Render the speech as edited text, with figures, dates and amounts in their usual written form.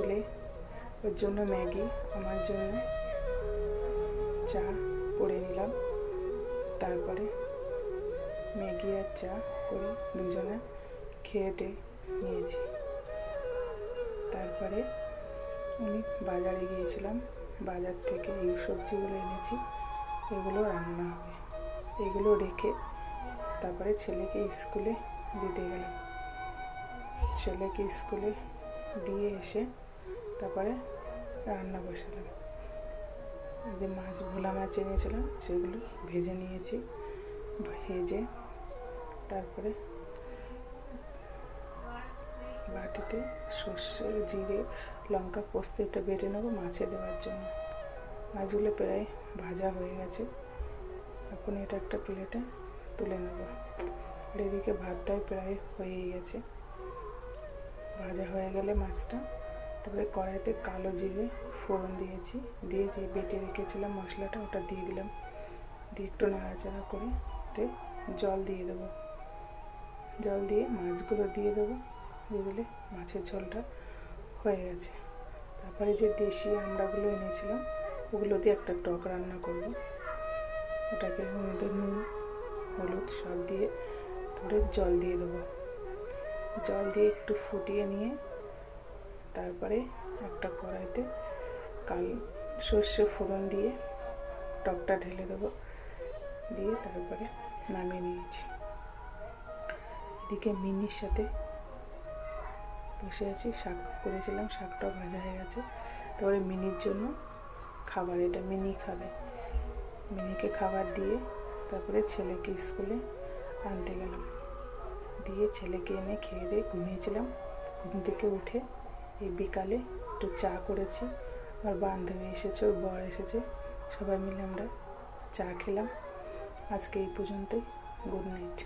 তুলে ওর জন্য ম্যাগি, আমার জন্য চা করে নিলাম। তারপরে ম্যাগি আর চা করে দুজনে খেয়ে নিয়েছি। তারপরে আমি বাজারে গিয়েছিলাম, বাজার থেকে এই সবজিগুলো এনেছি, এগুলো রান্না হবে। এগুলো রেখে তারপরে ছেলেকে স্কুলে দিতে গেলাম। ছেলেকে স্কুলে দিয়ে এসে তারপরে রান্না বসালাম। যে মাছ, ভোলা মাছ এনেছিলাম সেগুলো ভেজে নিয়েছি। ভেজে তারপরে বাটিতে সর্ষে, জিরে, লঙ্কা, পোস্ত এটা বেটে নেবো মাছে দেওয়ার জন্য। মাছগুলো প্রায় ভাজা হয়ে গেছে, এখন এটা একটা প্লেটে তুলে নেব। এদিকে ভাতটাই প্রায় হয়েই গেছে। ভাজা হয়ে গেলে মাছটা তারপরে কড়াইতে কালো জিরে ফোড়ন দিয়েছি, দিয়ে যে বেটে রেখেছিলাম মশলাটা ওটা দিয়ে দিলাম। দিয়ে একটু নাড়াচাড়া করে জল দিয়ে দেবো। জল দিয়ে মাছগুলো দিয়ে দেবো। দিয়ে দিলে মাছের ঝোলটা হয়ে গেছে। তারপরে যে দেশি আমড়াগুলো এনেছিলাম ওগুলো দিয়ে একটা টক রান্না করব। ওটাকে নুন, হলুদ সব দিয়ে তারপরে জল দিয়ে দেবো। জল দিয়ে একটু ফুটিয়ে নিয়ে তারপরে একটা কড়াইতে সর্ষে ফোড়ন দিয়ে টকটা ঢেলে দেবো। দিয়ে তারপরে নামিয়ে নিয়েছি। এদিকে মিনির সাথে বসে আছি, শাক করেছিলাম, শাকটাও ভাজা হয়ে গেছে। তারপরে মিনির জন্য খাবার, এটা মিনি খাবে। মিনিকে খাবার দিয়ে তারপরে ছেলেকে স্কুলে আনতে গেলাম। দিয়ে ছেলেকে এনে খেয়ে দিয়ে ঘুমিয়েছিলাম। ঘুম থেকে উঠে এই বিকালে একটু চা করেছি। আর বান্ধবী এসেছে, ওর বর এসেছে, সবাই মিলে আমরা চা খেলাম। আজকে এই পর্যন্তই। Good night.